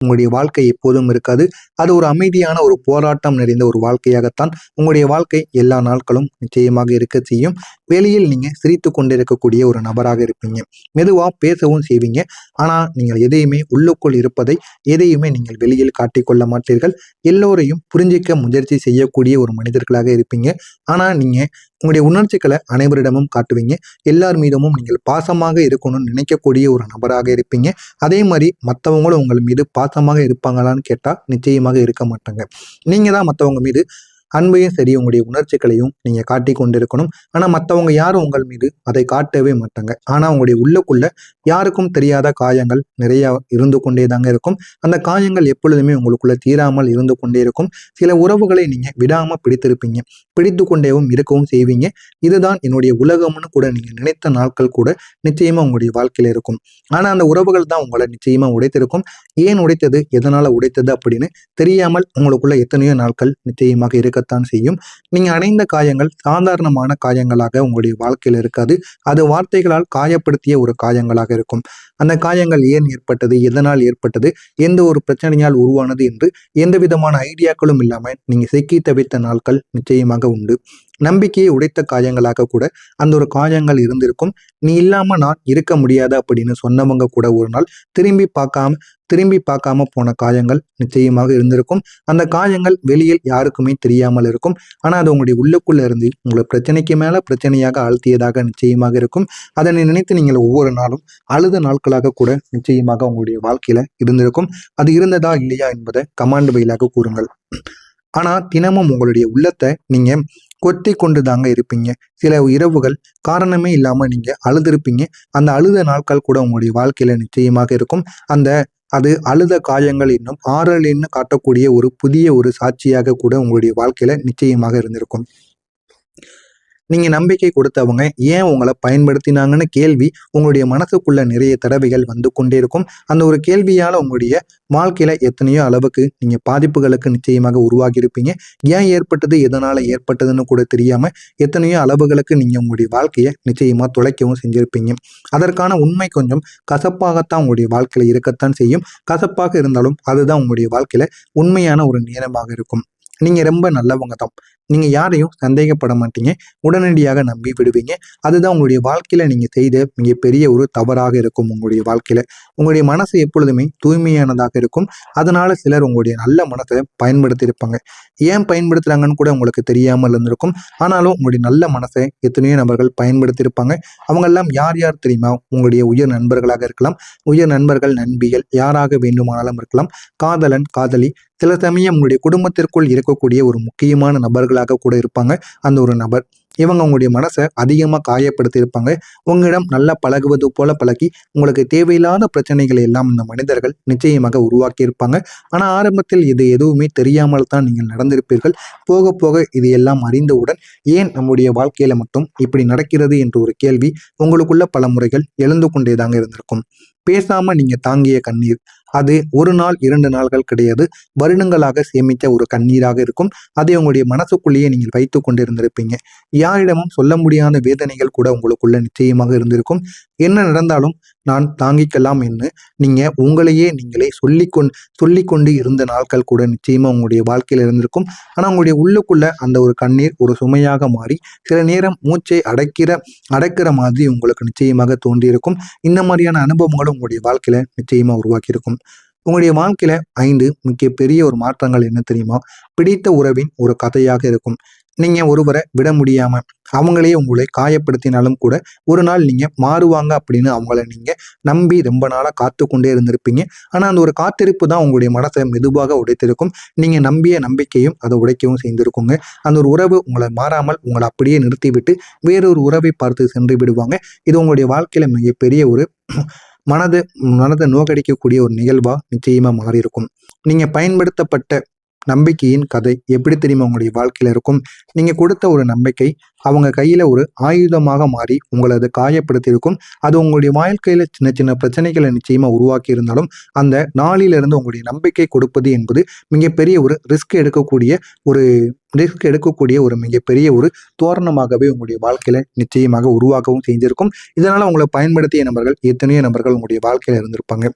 உங்களுடைய வாழ்க்கை எப்போதும் இருக்காது. அது ஒரு அமைதியான ஒரு போராட்டம் நிறைந்த ஒரு வாழ்க்கையாகத்தான் உங்களுடைய வாழ்க்கை எல்லா நாட்களும் நிச்சயமாக இருக்க செய்யும். வெளியில் நீங்க சிரித்து கொண்டிருக்கக்கூடிய ஒரு நபராக இருப்பீங்க. மெதுவா பேசவும் செய்வீங்க. ஆனா நீங்கள் எதையுமே உள்ளுக்குள் இருப்பதை எதையுமே நீங்கள் வெளியில் காட்டிக்கொள்ள மாட்டீர்கள். எல்லோரையும் புரிஞ்சிக்க முயற்சி செய்யக்கூடிய ஒரு மனிதர்களாக இருப்பீங்க. ஆனா நீங்க உங்களுடைய உணர்ச்சிகளை அனைவரிடமும் காட்டுவீங்க. எல்லார் மீதமும் நீங்கள் பாசமாக இருக்கணும்னு நினைக்கக்கூடிய ஒரு நபராக இருப்பீங்க. அதே மாதிரி மற்றவங்களும் உங்கள் மீது பாசமாக இருப்பாங்களான்னு கேட்டா நிச்சயமாக இருக்க மாட்டாங்க. நீங்க தான் மற்றவங்க மீது அன்பையும் சரி உங்களுடைய உணர்ச்சிகளையும் நீங்க காட்டி கொண்டிருக்கணும். ஆனா மற்றவங்க யாரும் உங்கள் மீது அதை காட்டவே மாட்டாங்க. ஆனா உங்களுடைய உள்ளுக்குள்ள யாருக்கும் தெரியாத காயங்கள் நிறைய இருந்து கொண்டே தாங்க இருக்கும். அந்த காயங்கள் எப்பொழுதுமே உங்களுக்குள்ள தீராமல் இருந்து கொண்டே இருக்கும். சில உறவுகளை நீங்க விடாம பிடித்திருப்பீங்க. பிடித்து கொண்டேவும் இருக்கவும் செய்வீங்க. இதுதான் என்னுடைய உலகம்னு கூட நீங்க நினைத்த நாட்கள் கூட நிச்சயமா உங்களுடைய வாழ்க்கையில இருக்கும். ஆனா அந்த உறவுகள் தான் உங்களை நிச்சயமா உடைத்திருக்கும். ஏன் உடைத்தது, எதனால உடைத்தது அப்படின்னு தெரியாமல் உங்களுக்குள்ள எத்தனையோ நாட்கள் நிச்சயமாக இருக்கத்தான் செய்யும். நீங்க அடைந்த காயங்கள் சாதாரணமான காயங்களாக உங்களுடைய வாழ்க்கையில இருக்காது. அது வார்த்தைகளால் காயப்படுத்திய ஒரு காயங்களாக இருக்கும். அந்த காயங்கள் ஏன் ஏற்பட்டது, எதனால் ஏற்பட்டது, எந்த ஒரு பிரச்சனையால் உருவானது என்று எந்த விதமான ஐடியாக்களும் இல்லாம நீங்க சிக்கி தவித்த நாட்கள் நிச்சயமாக உண்டு. நம்பிக்கையை உடைத்த காயங்களாக கூட அந்த ஒரு காயங்கள் இருந்திருக்கும். நீ இல்லாம நான் இருக்க முடியாது அப்படின்னு சொன்னவங்க கூட ஒரு நாள் திரும்பி பார்க்காம போன காயங்கள் நிச்சயமாக இருந்திருக்கும். அந்த காயங்கள் வெளியில் யாருக்குமே தெரியாமல் இருக்கும். ஆனா அது உங்களுடைய உள்ளுக்குள்ள இருந்து உங்களை பிரச்சனைக்கு மேல பிரச்சனையாக ஆழ்த்தியதாக நிச்சயமாக இருக்கும். அதனை நினைத்து நீங்கள் ஒவ்வொரு நாளும் அழுத நாட்களாக கூட நிச்சயமாக உங்களுடைய வாழ்க்கையில இருந்திருக்கும். அது இருந்ததா இல்லையா என்பதை கமாண்ட் பயிலாக கூறுங்கள். ஆனா தினமும் உங்களுடைய உள்ளத்தை நீங்க கொத்தி கொண்டு தாங்க இருப்பீங்க. சில இரவுகள் காரணமே இல்லாம நீங்க அழுதுருப்பீங்க. அந்த அழுத நாட்கள் கூட உங்களுடைய வாழ்க்கையில நிச்சயமாக இருக்கும். அது அழுத காயங்கள் இன்னும் ஆறலின்னு காட்டக்கூடிய ஒரு புதிய ஒரு சாட்சியாக கூட உங்களுடைய வாழ்க்கையில நிச்சயமாக இருந்திருக்கும். நீங்க நம்பிக்கை கொடுத்தவங்க ஏன் உங்களை பயன்படுத்தினாங்கன்னு கேள்வி உங்களுடைய மனசுக்குள்ள நிறைய தடவைகள் வந்து கொண்டே இருக்கும். அந்த ஒரு கேள்வியால உங்களுடைய வாழ்க்கையில எத்தனையோ அளவுக்கு நீங்க பாதிப்புகளுக்கு நிச்சயமாக உருவாகி இருப்பீங்க. ஏன் ஏற்பட்டது, எதனால ஏற்பட்டதுன்னு கூட தெரியாம எத்தனையோ அளவுகளுக்கு நீங்க உங்களுடைய வாழ்க்கையை நிச்சயமா துளைக்கவும் செஞ்சிருப்பீங்க. அதற்கான உண்மை கொஞ்சம் கசப்பாகத்தான் உங்களுடைய வாழ்க்கையில இருக்கத்தான் செய்யும். கசப்பாக இருந்தாலும் அதுதான் உங்களுடைய வாழ்க்கையில உண்மையான ஒரு நேரமாக இருக்கும். நீங்க ரொம்ப நல்லவங்க தான். நீங்க யாரையும் சந்தேகப்பட மாட்டீங்க. உடனடியாக நம்பி விடுவீங்க. அதுதான் உங்களுடைய வாழ்க்கையில நீங்க செய்த மிகப்பெரிய ஒரு தவறாக இருக்கும். உங்களுடைய மனசு எப்பொழுதுமே தூய்மையானதாக இருக்கும். அதனால சிலர் உங்களுடைய நல்ல மனசை பயன்படுத்தி இருப்பாங்க. ஏன் பயன்படுத்துறாங்கன்னு கூட உங்களுக்கு தெரியாமல் இருந்திருக்கும். ஆனாலும் உங்களுடைய நல்ல மனசை எத்தனையோ நபர்கள் பயன்படுத்தி இருப்பாங்க. அவங்க எல்லாம் யார் யார் தெரியுமா? உங்களுடைய உயர் நண்பர்களாக இருக்கலாம். உயர் நண்பர்கள், நண்பிகள் யாராக வேண்டுமானாலும் இருக்கலாம். காதலன், காதலி, சில சமயம் உங்களுடைய குடும்பத்திற்குள் இருக்கக்கூடிய ஒரு முக்கியமான நபர்களாக கூட இருப்பாங்க. அந்த ஒரு நபர் இவங்க உங்களுடைய மனசை அதிகமாக காயப்படுத்தி இருப்பாங்க. உங்களிடம் நல்லா பழகுவது போல பழகி உங்களுக்கு தேவையில்லாத பிரச்சனைகளை எல்லாம் இந்த மனிதர்கள் நிச்சயமாக உருவாக்கி இருப்பாங்க. ஆனால் ஆரம்பத்தில் இது எதுவுமே தெரியாமல் தான் நீங்கள் நடந்திருப்பீர்கள். போக போக இது எல்லாம் அறிந்தவுடன் ஏன் நம்முடைய வாழ்க்கையில மட்டும் இப்படி நடக்கிறது என்ற ஒரு கேள்வி உங்களுக்குள்ள பல முறைகள் எழுந்து கொண்டேதாங்க இருந்திருக்கும். பேசாம நீங்க தாங்கிய கண்ணீர் அது ஒரு நாள் 2 நாள்கள் கிடையாது, வருடங்களாக சேமித்த ஒரு கண்ணீராக இருக்கும். அதை உங்களுடைய மனசுக்குள்ளேயே நீங்கள் வைத்து கொண்டிருந்திருப்பீங்க. யாரிடமும் சொல்ல முடியாத வேதனைகள் கூட உங்களுக்குள்ள நிச்சயமாக இருந்திருக்கும். என்ன நடந்தாலும் நான் தாங்கிக்கலாம் என்று நீங்க உங்களையே நீங்களே சொல்லிக்கொண்டு இருந்த நாட்கள் கூட நிச்சயமா உங்களுடைய வாழ்க்கையில் இருந்திருக்கும். ஆனா உங்களுடைய உள்ளுக்குள்ள அந்த ஒரு கண்ணீர் ஒரு சுமையாக மாறி சில நேரம் மூச்சை அடைக்கிற மாதிரி உங்களுக்கு நிச்சயமாக தோன்றியிருக்கும். இந்த மாதிரியான அனுபவங்களும் உங்களுடைய வாழ்க்கையில நிச்சயமா உருவாக்கியிருக்கும். உங்களுடைய வாழ்க்கையில 5 முக்கிய பெரிய ஒரு மாற்றங்கள் என்ன தெரியுமா? பிடித்த உறவின் ஒரு கதையாக இருக்கும். நீங்க ஒருவரை விட முடியாம அவங்களே உங்களை காயப்படுத்தினாலும் கூட ஒரு நாள் நீங்க மாறுவாங்க அப்படின்னு அவங்கள நீங்க நம்பி ரொம்ப நாளா காத்து கொண்டே இருந்திருப்பீங்க. ஆனா அந்த ஒரு காத்திருப்பு தான் உங்களுடைய மனசை மெதுவாக உடைத்திருக்கும். நீங்க நம்பிய நம்பிக்கையும் அதை உடைக்கவும் செய்திருக்குங்க. அந்த ஒரு உறவு உங்களை மாறாமல் உங்களை அப்படியே நிறுத்திவிட்டு வேறொரு உறவை பார்த்து சென்று விடுவாங்க. இது உங்களுடைய வாழ்க்கையில மிகப்பெரிய ஒரு மனதை நோக்கடிக்கக்கூடிய ஒரு நிகழ்வா நிச்சயமா மாறியிருக்கும். நீங்க பயன்படுத்தப்பட்ட நம்பிக்கையின் கதை எப்படி தெரியுமா உங்களுடைய வாழ்க்கையில இருக்கும்? நீங்க கொடுத்த ஒரு நம்பிக்கை அவங்க கையில் ஒரு ஆயுதமாக மாறி உங்களை அது காயப்படுத்தியிருக்கும். அது உங்களுடைய வாழ்க்கையில் சின்ன சின்ன பிரச்சனைகளை நிச்சயமாக உருவாக்கி இருந்தாலும் அந்த நாளிலிருந்து உங்களுடைய நம்பிக்கை கொடுப்பது என்பது மிகப்பெரிய ஒரு ரிஸ்க் எடுக்கக்கூடிய ஒரு மிகப்பெரிய ஒரு தோரணமாகவே உங்களுடைய வாழ்க்கையில நிச்சயமாக உருவாக்கவும் செஞ்சிருக்கும். இதனால உங்களை பயன்படுத்திய நபர்கள் எத்தனையோ நபர்கள் உங்களுடைய வாழ்க்கையில இருந்திருப்பாங்க.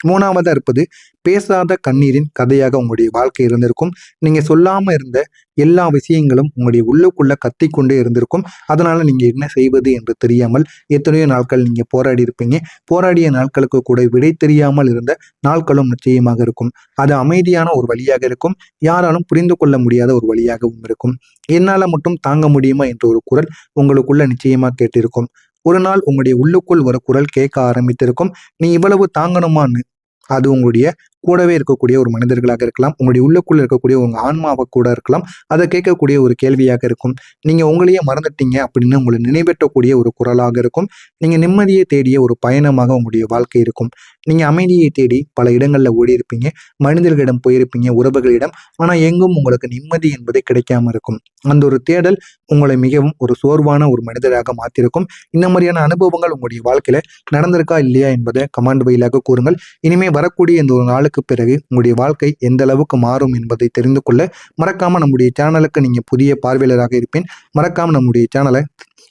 மூணாவதா இருப்பது பேசாத கண்ணீரின் கதையாக உங்களுடைய வாழ்க்கை இருந்திருக்கும். நீங்க சொல்லாம இருந்த எல்லா விஷயங்களும் உங்களுடைய உள்ளுக்குள்ள கத்திக்கொண்டே இருந்திருக்கும். அதனால நீங்க என்ன செய்வது என்று தெரியாமல் எத்தனையோ நாட்கள் நீங்க போராடி இருப்பீங்க. போராடிய நாட்களுக்கு கூட விடை தெரியாமல் இருந்த நாட்களும் நிச்சயமாக இருக்கும். அது அமைதியான ஒரு வழியாக இருக்கும். யாராலும் புரிந்து கொள்ள முடியாத ஒரு வழியாகவும் இருக்கும். என்னால மட்டும் தாங்க முடியுமா என்ற ஒரு குரல் உங்களுக்குள்ள நிச்சயமா கேட்டிருக்கும். ஒரு நாள் உங்களுடைய உள்ளுக்குள் ஒரு குரல் கேட்க ஆரம்பித்திருக்கும். நீ இவ்வளவு தாங்கணுமான்னு. அது உங்களுடைய கூடவே இருக்கக்கூடிய ஒரு மனிதர்களாக இருக்கலாம். உங்களுடைய உள்ளுக்குள்ள இருக்கக்கூடிய உங்க ஆன்மாவை கூட இருக்கலாம். அதை கேட்கக்கூடிய ஒரு கேள்வியாக இருக்கும். நீங்க உங்களையே மறந்துட்டீங்க அப்படின்னு உங்களை நினைவூட்டக்கூடிய ஒரு குரலாக இருக்கும். நீங்க நிம்மதியை தேடிய ஒரு பயணமாக உங்களுடைய வாழ்க்கை இருக்கும். நீங்க அமைதியை தேடி பல இடங்கள்ல ஓடி இருப்பீங்க. மனிதர்களிடம் போயிருப்பீங்க, உறவுகளிடம். ஆனா எங்கும் உங்களுக்கு நிம்மதி என்பது கிடைக்காம இருக்கும். அந்த ஒரு தேடல் உங்களை மிகவும் ஒரு சோர்வான ஒரு மனிதராக மாற்றிருக்கும். இந்த மாதிரியான அனுபவங்கள் உங்களுடைய வாழ்க்கையில நடந்திருக்கா இல்லையா என்பதை கமெண்ட் வாயிலாக கூறுங்கள். இனிமே வரக்கூடிய இந்த ஒரு நாளுக்கு பிறகு உங்களுடைய வாழ்க்கை எந்த அளவுக்கு மாறும் என்பதை தெரிந்து கொள்ள மறக்காம நம்முடைய சேனலுக்கு நீங்க புதிய பார்வையாளராக இருப்பேன். மறக்காம நம்முடைய சேனலை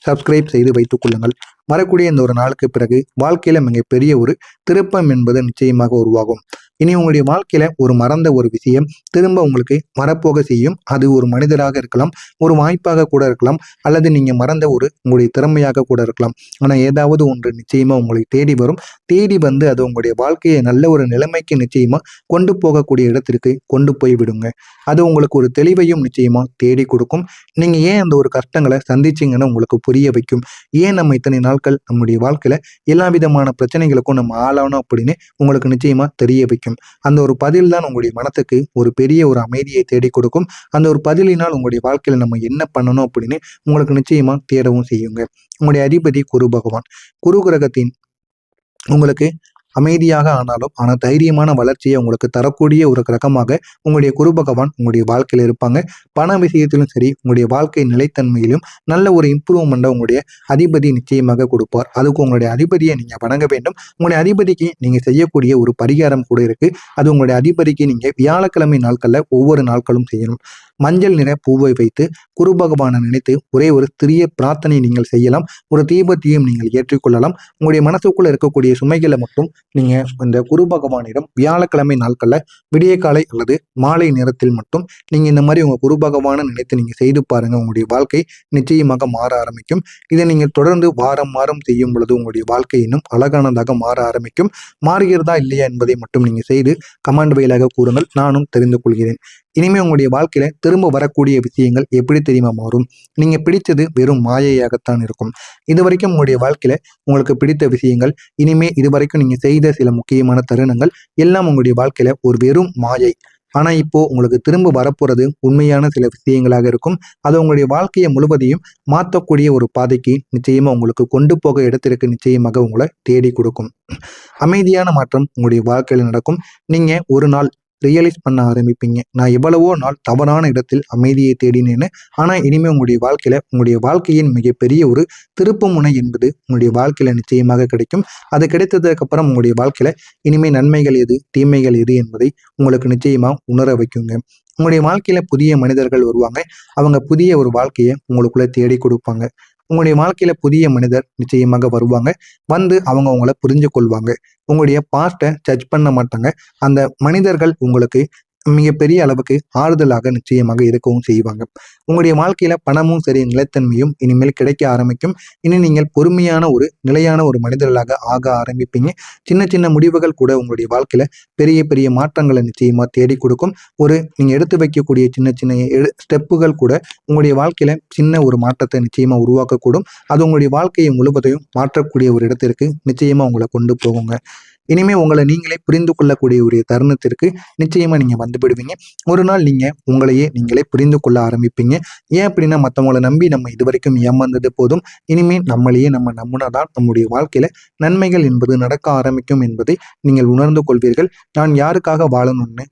சப்ஸ்கிரைப் செய்து வைத்துக் கொள்ளுங்கள். வரக்கூடிய இந்த ஒரு நாளுக்கு பிறகு வாழ்க்கையில மிகப்பெரிய ஒரு திருப்பம் என்பது நிச்சயமாக உருவாகும். இனி உங்களுடைய வாழ்க்கையில ஒரு மறந்த ஒரு விஷயம் திரும்ப உங்களுக்கு வரப்போக செய்யும். அது ஒரு மனிதராக இருக்கலாம், ஒரு வாய்ப்பாக கூட இருக்கலாம், அல்லது நீங்க மறந்த ஒரு உங்களுடைய திறமையாக கூட இருக்கலாம். ஆனா ஏதாவது ஒன்று நிச்சயமா உங்களை தேடி வரும். தேடி வந்து அது உங்களுடைய வாழ்க்கையை நல்ல ஒரு நிலைமைக்கு நிச்சயமா கொண்டு போகக்கூடிய இடத்திற்கு கொண்டு போய் விடுங்க. அது உங்களுக்கு ஒரு தெளிவையும் நிச்சயமா தேடி கொடுக்கும். நீங்க ஏன் அந்த ஒரு கஷ்டங்களை சந்திச்சீங்கன்னு உங்களுக்கு புரிய வைக்கும். ஏன் நம்ம இத்தனை நாட்கள் நம்முடைய வாழ்க்கையில எல்லா விதமான பிரச்சனைகளுக்கும் நம்ம ஆளானோம் அப்படின்னு உங்களுக்கு நிச்சயமா தெரிய வைக்கும். அந்த ஒரு பதில் தான் உங்களுடைய மனத்துக்கு ஒரு பெரிய ஒரு அமைதியை தேடி கொடுக்கும். அந்த ஒரு பதிலினால் உங்களுடைய வாழ்க்கையில நம்ம என்ன பண்ணணும் அப்படின்னு உங்களுக்கு நிச்சயமா தேடவும் செய்யுங்க. உங்களுடைய அதிபதி குரு பகவான். குரு கிரகத்தின் உங்களுக்கு அமைதியாக ஆனாலும் தைரியமான வளர்ச்சியை உங்களுக்கு தரக்கூடிய ஒரு கிரகமாக உங்களுடைய குரு பகவான் உங்களுடைய வாழ்க்கையில் இருப்பாங்க. பண விஷயத்திலும் சரி, உங்களுடைய வாழ்க்கை நிலைத்தன்மையிலும் நல்ல ஒரு இம்ப்ரூவ்மெண்ட்டை உங்களுடைய அதிபதி நிச்சயமாக கொடுப்பார். அதுக்கு உங்களுடைய அதிபதியை நீங்க வணங்க வேண்டும். உங்களுடைய அதிபதிக்கு நீங்க செய்யக்கூடிய ஒரு பரிகாரம் கூட இருக்கு. அது உங்களுடைய அதிபதிக்கு நீங்க வியாழக்கிழமை நாட்கள்ல ஒவ்வொரு நாட்களும் செய்யணும். மஞ்சள் நிற பூவை வைத்து குரு பகவானை நினைத்து ஒரே ஒரு சிறிய பிரார்த்தனை நீங்கள் செய்யலாம். ஒரு தீபத்தையும் நீங்கள் ஏற்றிக்கொள்ளலாம். உங்களுடைய மனசுக்குள்ள இருக்கக்கூடிய சுமைகளை மட்டும் நீங்க இந்த குரு பகவானிடம் வியாழக்கிழமை நாட்கள்ல விடிய காலை அல்லது மாலை நேரத்தில் மட்டும் நீங்க இந்த மாதிரி உங்க குரு பகவானை நினைத்து நீங்க செய்து பாருங்க. உங்களுடைய வாழ்க்கை நிச்சயமாக மாற ஆரம்பிக்கும். இதை நீங்கள் தொடர்ந்து வாரம் செய்யும் பொழுது உங்களுடைய வாழ்க்கை இன்னும் அழகானதாக மாற ஆரம்பிக்கும். மாறுகிறதா இல்லையா என்பதை மட்டும் நீங்க செய்து கமெண்ட் வாயிலாக கூறுங்கள். நானும் தெரிந்து கொள்கிறேன். இனிமே உங்களுடைய வாழ்க்கையில திரும்ப வரக்கூடிய விஷயங்கள் எப்படி தெரியுமா மாறும். நீங்க பிடிச்சது வெறும் மாயையாகத்தான் இருக்கும். இதுவரைக்கும் உங்களுடைய வாழ்க்கையில உங்களுக்கு பிடித்த விஷயங்கள், இனிமே இதுவரைக்கும் நீங்க செய்த சில முக்கியமான தருணங்கள் எல்லாம் உங்களுடைய வாழ்க்கையில ஒரு வெறும் மாயை. ஆனா இப்போ உங்களுக்கு திரும்ப வரப்போறது உண்மையான சில விஷயங்களாக இருக்கும். அது உங்களுடைய வாழ்க்கையை முழுவதையும் மாற்றக்கூடிய ஒரு பாதைக்கு நிச்சயமா உங்களுக்கு கொண்டு போக இடத்திற்கு நிச்சயமாக உங்களை தேடி கொடுக்கும். அமைதியான மாற்றம் உங்களுடைய வாழ்க்கையில நடக்கும். நீங்க ஒரு நாள் ரியலைஸ் பண்ண ஆரம்பிப்பீங்க. நான் எவ்வளவோ நாள் தவறான இடத்தில் அமைதியை தேடினேன்னு. ஆனா இனிமே உங்களுடைய வாழ்க்கையின் மிகப்பெரிய ஒரு திருப்பு முனை என்பது உங்களுடைய வாழ்க்கையில நிச்சயமாக கிடைக்கும். அது கிடைத்ததுக்கு அப்புறம் உங்களுடைய வாழ்க்கையில இனிமே நன்மைகள் எது, தீமைகள் எது என்பதை உங்களுக்கு நிச்சயமா உணர வைக்குங்க. உங்களுடைய வாழ்க்கையில புதிய மனிதர்கள் வருவாங்க. அவங்க புதிய ஒரு வாழ்க்கையை உங்களுக்குள்ள தேடி கொடுப்பாங்க. உங்களுடைய வாழ்க்கையில புதிய மனிதர் நிச்சயமாக வருவாங்க. வந்து அவங்க உங்களை புரிஞ்சு கொள்வாங்க. உங்களுடைய பாஸ்ட்டை ஜட்ஜ் பண்ண மாட்டாங்க. அந்த மனிதர்கள் உங்களுக்கு மிகப்பெரிய அளவுக்கு ஆறுதலாக நிச்சயமாக இருக்கவும் செய்வாங்க. உங்களுடைய வாழ்க்கையில பணமும் சரி, நிலைத்தன்மையும் இனிமேல் கிடைக்க ஆரம்பிக்கும். இனி நீங்கள் பொறுமையான ஒரு நிலையான ஒரு மனிதர்களாக ஆக ஆரம்பிப்பீங்க. சின்ன சின்ன முடிவுகள் கூட உங்களுடைய வாழ்க்கையில பெரிய பெரிய மாற்றங்களை நிச்சயமா தேடி கொடுக்கும். நீங்க எடுத்து வைக்கக்கூடிய சின்ன சின்ன ஸ்டெப்புகள் கூட உங்களுடைய வாழ்க்கையில சின்ன ஒரு மாற்றத்தை நிச்சயமா உருவாக்கக்கூடும். அது உங்களுடைய வாழ்க்கையை முழுவதையும் மாற்றக்கூடிய ஒரு இடத்திற்கு நிச்சயமா உங்களை கொண்டு போகுங்க. இனிமே உங்களை நீங்களே புரிந்து கொள்ளக்கூடிய ஒரு தருணத்திற்கு நிச்சயமா நீங்க வந்துவிடுவீங்க. ஒரு நாள் நீங்களே புரிந்து கொள்ள ஆரம்பிப்பீங்க. ஏன் அப்படின்னா, மற்றவங்களை நம்பி நம்ம இதுவரைக்கும் ஏமாந்தது போதும். இனிமே நம்மளையே நம்ம நம்பினாதான் நம்முடைய வாழ்க்கையில நன்மைகள் என்பது நடக்க ஆரம்பிக்கும் என்பதை நீங்கள் உணர்ந்து கொள்வீர்கள். நான் யாருக்காக வாழணும்னு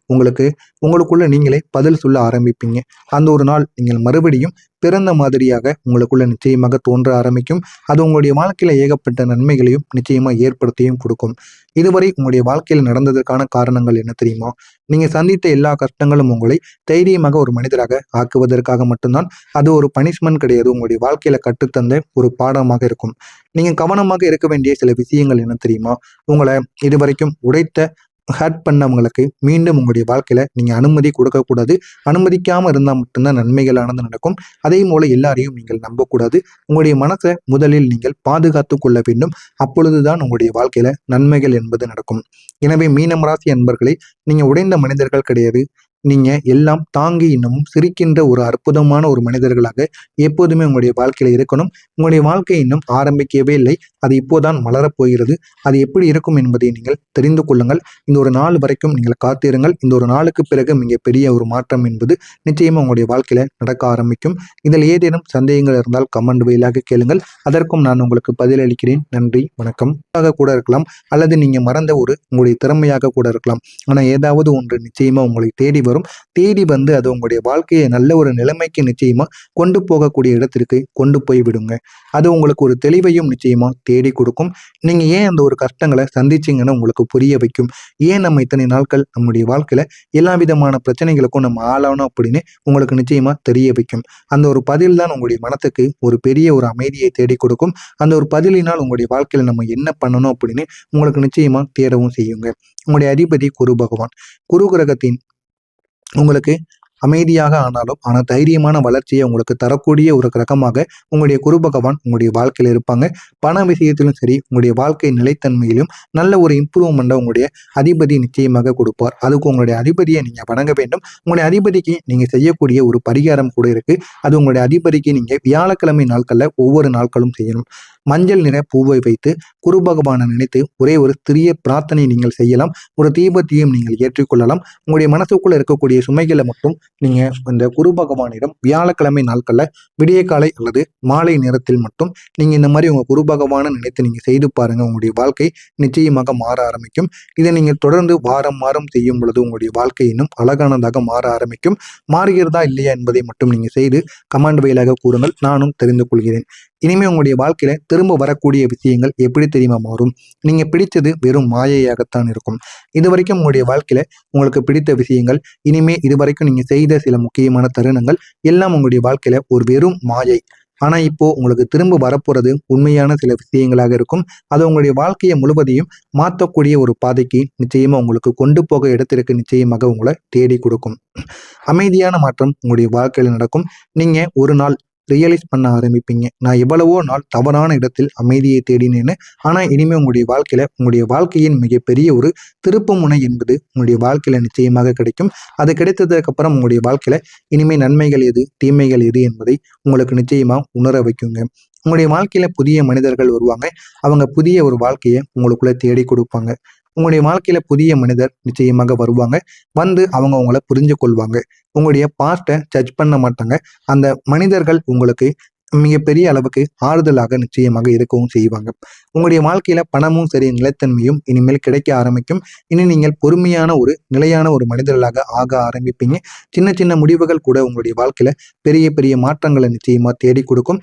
உங்களுக்குள்ள நீங்களே பதில் சொல்ல ஆரம்பிப்பீங்க. அந்த ஒரு நாள் நீங்கள் மறுபடியும் பிறந்த மாதிரியாக உங்களுக்குள்ள நிச்சயமாக தோன்ற ஆரம்பிக்கும். அது உங்களுடைய வாழ்க்கையில ஏகப்பட்ட நன்மைகளையும் நிச்சயமா ஏற்படுத்தியும் கொடுக்கும். இதுவரை உங்களுடைய வாழ்க்கையில் நடந்ததற்கான காரணங்கள் என்ன தெரியுமா? நீங்க சந்தித்த எல்லா கஷ்டங்களும் உங்களை தைரியமாக ஒரு மனிதராக ஆக்குவதற்காக மட்டும்தான். அது ஒரு பனிஷ்மெண்ட் கிடையாது. உங்களுடைய வாழ்க்கையில கற்றுத்தந்த ஒரு பாடமாக இருக்கும். நீங்க கவனமாக இருக்க வேண்டிய சில விஷயங்கள் என்ன தெரியுமா? உங்களை இதுவரைக்கும் உடைத்த ஹர்ட் பண்ணவங்களுக்கு மீண்டும் உங்களுடைய வாழ்க்கையில நீங்க அனுமதி கொடுக்கக்கூடாது. அனுமதிக்காம இருந்தால் மட்டும்தான் நன்மைகளானது நடக்கும். அதே போல எல்லாரையும் நீங்கள் நம்பக்கூடாது. உங்களுடைய மனசை முதலில் நீங்கள் பாதுகாத்து கொள்ள வேண்டும். அப்பொழுதுதான் உங்களுடைய வாழ்க்கையில நன்மைகள் என்பது நடக்கும். எனவே மீனம் ராசி அன்பர்களே, நீங்க உடைந்த மனிதர்கள் கிடையாது. நீங்க எல்லாம் தாங்கி இன்னமும் சிரிக்கின்ற ஒரு அற்புதமான ஒரு மனிதர்களாக எப்போதுமே உங்களுடைய வாழ்க்கையில இருக்கணும். உங்களுடைய வாழ்க்கை இன்னும் ஆரம்பிக்கவே இல்லை. அது இப்போதான் மலரப் போகிறது. அது எப்படி இருக்கும் என்பதை நீங்கள் தெரிந்து கொள்ளுங்கள். இந்த ஒரு நாள் வரைக்கும் நீங்கள் காத்திருங்கள். இந்த ஒரு நாளுக்கு பிறகு மிகப்பெரிய ஒரு மாற்றம் என்பது நிச்சயமா உங்களுடைய வாழ்க்கையில நடக்க ஆரம்பிக்கும். இதில் ஏதேனும் சந்தேகங்கள் இருந்தால் கமெண்ட் வாயிலாக கேளுங்கள். அதற்கும் நான் உங்களுக்கு பதிலளிக்கிறேன். நன்றி, வணக்கம். கூட இருக்கலாம், அல்லது நீங்க மறந்த ஒரு உங்களுடைய திறமையாக கூட இருக்கலாம். ஆனா ஏதாவது ஒன்று நிச்சயமா உங்களை தேடி வரும். தேடி வந்து அது உங்களுடைய வாழ்க்கையை நல்ல ஒரு நிலைமைக்கு நிச்சயமா கொண்டு போகக்கூடிய இடத்திற்கு கொண்டு போய் விடுங்க. அது உங்களுக்கு ஒரு தெளிவையும் நிச்சயமா தேடி கொடுக்கும். நீங்க ஏன் அந்த ஒரு கஷ்டங்களை சந்திச்சீங்கன்னு உங்களுக்கு புரிய வைக்கும். ஏன் நம்ம இத்தனை நாட்கள் நம்முடைய வாழ்க்கையில எல்லா விதமான பிரச்சனைகளுக்கும் நம்ம ஆளானோம் அப்படின்னு உங்களுக்கு நிச்சயமா தெரிய வைக்கும். அந்த ஒரு பதில் தான் உங்களுடைய மனத்துக்கு ஒரு பெரிய ஒரு அமைதியை தேடி கொடுக்கும். அந்த ஒரு பதிலினால் உங்களுடைய வாழ்க்கையில நம்ம என்ன பண்ணணும் அப்படின்னு உங்களுக்கு நிச்சயமா தேடவும் செய்யுங்க. உங்களுடைய அதிபதி குரு பகவான். குரு கிரகத்தின் உங்களுக்கு அமைதியாக ஆனால் தைரியமான வளர்ச்சியை உங்களுக்கு தரக்கூடிய ஒரு கிரகமாக உங்களுடைய குரு பகவான் உங்களுடைய வாழ்க்கையில இருப்பாங்க. பண விஷயத்திலும் சரி, உங்களுடைய வாழ்க்கை நிலைத்தன்மையிலும் நல்ல ஒரு இம்ப்ரூவ்மெண்ட்டை உங்களுடைய அதிபதி நிச்சயமாக கொடுப்பார். அதுக்கு உங்களுடைய அதிபதியை நீங்க வணங்க வேண்டும். உங்களுடைய அதிபதிக்கு நீங்க செய்யக்கூடிய ஒரு பரிகாரம் கூட இருக்கு. அது உங்களுடைய அதிபதிக்கு நீங்க வியாழக்கிழமை நாட்கள்ல ஒவ்வொரு நாட்களும் செய்யணும். மஞ்சள் நிற பூவை வைத்து குரு பகவானை நினைத்து ஒரே ஒரு சிறிய பிரார்த்தனை நீங்கள் செய்யலாம். ஒரு தீபத்தையும் நீங்கள் ஏற்றிக்கொள்ளலாம். உங்களுடைய மனசுக்குள்ள இருக்கக்கூடிய சுமைகளை மட்டும் நீங்க இந்த குரு பகவானிடம் வியாழக்கிழமை நாட்கள்ல விடிய காலை அல்லது மாலை நேரத்தில் மட்டும் நீங்க இந்த மாதிரி உங்க குரு பகவானை நினைத்து நீங்க செய்து பாருங்க. உங்களுடைய வாழ்க்கை நிச்சயமாக மாற ஆரம்பிக்கும். இதை நீங்கள் தொடர்ந்து வாரம் செய்யும் பொழுது உங்களுடைய வாழ்க்கை இன்னும் அழகானதாக மாற ஆரம்பிக்கும். மாறுகிறதா இல்லையா என்பதை மட்டும் நீங்க செய்து கமெண்ட் வாயிலாக கூறுங்கள். நானும் தெரிந்து கொள்கிறேன். இனிமே உங்களுடைய வாழ்க்கையில திரும்ப வரக்கூடிய விஷயங்கள் எப்படி தெரியுமா மாறும்? நீங்க பிடித்தது வெறும் மாயையாகத்தான் இருக்கும். இதுவரைக்கும் உங்களுடைய வாழ்க்கையில உங்களுக்கு பிடித்த விஷயங்கள், இனிமே இதுவரைக்கும் நீங்க செய்த சில முக்கியமான தருணங்கள் எல்லாம் உங்களுடைய வாழ்க்கையில ஒரு வெறும் மாயை. ஆனா இப்போ உங்களுக்கு திரும்ப வரப்போறது உண்மையான சில விஷயங்களாக இருக்கும். அது உங்களுடைய வாழ்க்கையை முழுவதையும் மாற்றக்கூடிய ஒரு பாதைக்கு நிச்சயமா உங்களுக்கு கொண்டு போக இடத்திற்கு நிச்சயமாக உங்களை தேடி கொடுக்கும். அமைதியான மாற்றம் உங்களுடைய வாழ்க்கையில நடக்கும். நீங்க ஒரு நாள் ரியலைஸ் பண்ண ஆரம்பிப்பீங்க. நான் எவ்வளவோ நாள் தவறான இடத்தில் அமைதியை தேடினேன்னு. ஆனா இனிமே உங்களுடைய வாழ்க்கையில உங்களுடைய வாழ்க்கையின் மிகப்பெரிய ஒரு திருப்பு முனை என்பது உங்களுடைய வாழ்க்கையில நிச்சயமாக கிடைக்கும். அது கிடைத்ததுக்கு அப்புறம் உங்களுடைய வாழ்க்கையில இனிமே நன்மைகள் எது, தீமைகள் எது என்பதை உங்களுக்கு நிச்சயமா உணர வைக்குங்க. உங்களுடைய வாழ்க்கையில புதிய மனிதர்கள் வருவாங்க. அவங்க புதிய ஒரு வாழ்க்கையை உங்களுக்குள்ள தேடி கொடுப்பாங்க. உங்களுடைய வாழ்க்கையில புதிய மனிதர் நிச்சயமாக வருவாங்க. வந்து அவங்க உங்களை புரிஞ்சு கொள்வாங்க. உங்களுடைய பாஸ்ட்டை ஜட்ஜ் பண்ண மாட்டாங்க. அந்த மனிதர்கள் உங்களுக்கு மிகப்பெரிய அளவுக்கு ஆறுதலாக நிச்சயமாக இருக்கவும் செய்வாங்க. உங்களுடைய வாழ்க்கையில பணமும் சரி, நிலைத்தன்மையும் இனிமேல் கிடைக்க ஆரம்பிக்கும். இனி நீங்கள் பொறுமையான ஒரு நிலையான ஒரு மனிதர்களாக ஆக ஆரம்பிப்பீங்க. சின்ன சின்ன முடிவுகள் கூட உங்களுடைய வாழ்க்கையில பெரிய பெரிய மாற்றங்களை நிச்சயமா தேடி கொடுக்கும்.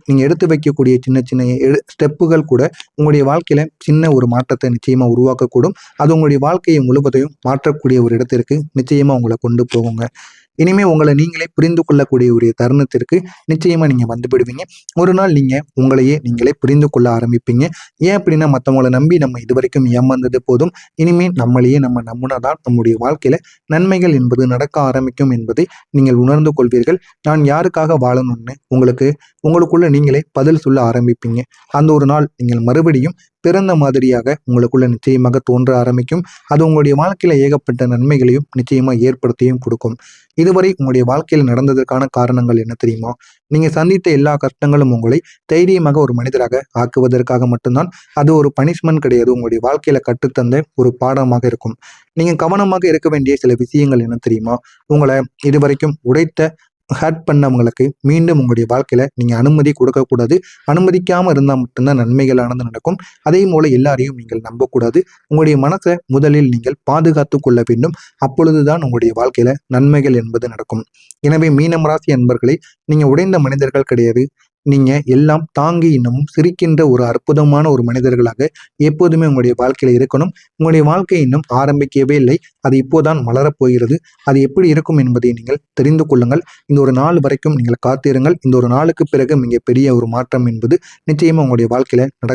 நீங்க எடுத்து வைக்கக்கூடிய சின்ன சின்ன ஸ்டெப்புகள் கூட உங்களுடைய வாழ்க்கையில சின்ன ஒரு மாற்றத்தை நிச்சயமா உருவாக்கக்கூடும். அது உங்களுடைய வாழ்க்கையை முழுவதையும் மாற்றக்கூடிய ஒரு இடத்திற்கு நிச்சயமா உங்களை கொண்டு போகுங்க. இனிமே உங்களை நீங்களே புரிந்து கொள்ளக்கூடிய ஒரு தருணத்திற்கு நிச்சயமா நீங்க வந்துவிடுவீங்க. ஒரு நாள் நீங்க உங்களையே நீங்களே புரிந்து கொள்ள ஆரம்பிப்பீங்க. ஏன் அப்படின்னா, மற்றவங்களை நம்பி நம்ம இதுவரைக்கும் ஏமாந்தது போதும். இனிமே நம்மளையே நம்ம நம்பினாதான் நம்முடைய வாழ்க்கையில நன்மைகள் என்பது நடக்க ஆரம்பிக்கும் என்பதை நீங்கள் உணர்ந்து கொள்வீர்கள். நான் யாருக்காக வாழணும்னு உங்களுக்குள்ள நீங்களே பதில் சொல்ல ஆரம்பிப்பீங்க. அந்த ஒரு நாள் நீங்கள் மறுபடியும் பிறந்த மாதிரியாக உங்களுக்குள்ள நிச்சயமாக தோன்ற ஆரம்பிக்கும். அது உங்களுடைய வாழ்க்கையில ஏகப்பட்ட நன்மைகளையும் நிச்சயமா ஏற்படுத்தியும் கொடுக்கும். இதுவரை உங்களுடைய வாழ்க்கையில் நடந்ததற்கான காரணங்கள் என்ன தெரியுமா? நீங்க சந்தித்த எல்லா கஷ்டங்களும் உங்களை தைரியமாக ஒரு மனிதராக ஆக்குவதற்காக மட்டும்தான். அது ஒரு பனிஷ்மெண்ட் கிடையாது. உங்களுடைய வாழ்க்கையில கற்றுத்தந்த ஒரு பாடமாக இருக்கும். நீங்க கவனமாக இருக்க வேண்டிய சில விஷயங்கள் என்ன தெரியுமா? உங்களை இதுவரைக்கும் உடைத்த ஹர்ட் பண்ணவங்களுக்கு மீண்டும் உங்களுடைய வாழ்க்கையில் நீங்கள் அனுமதி கொடுக்கக்கூடாது. அனுமதிக்காமல் இருந்தால் மட்டும்தான் நன்மைகளானது நடக்கும். அதே போல் எல்லாரையும் நீங்கள் நம்பக்கூடாது. உங்களுடைய மனசை முதலில் நீங்கள் பாதுகாத்து கொள்ள வேண்டும். அப்பொழுதுதான் உங்களுடைய வாழ்க்கையில் நன்மைகள் என்பது நடக்கும். எனவே மீனம் ராசி அன்பர்களே, நீங்கள் உடைந்த மனிதர்கள் கிடையாது. நீங்க எல்லாம் தாங்கி இன்னமும் சிரிக்கின்ற ஒரு அற்புதமான ஒரு மனிதர்களாக எப்போதுமே உங்களுடைய வாழ்க்கையில இருக்கணும். உங்களுடைய வாழ்க்கை இன்னும் ஆரம்பிக்கவே இல்லை. அது இப்போதான் மலரப் போகிறது. அது எப்படி இருக்கும் என்பதை நீங்கள் தெரிந்து கொள்ளுங்கள். இந்த ஒரு நாள் வரைக்கும் நீங்கள் காத்திருங்கள். இந்த ஒரு நாளுக்கு பிறகு மிகப்பெரிய ஒரு மாற்றம் என்பது நிச்சயமா உங்களுடைய வாழ்க்கையில நடக்கும்.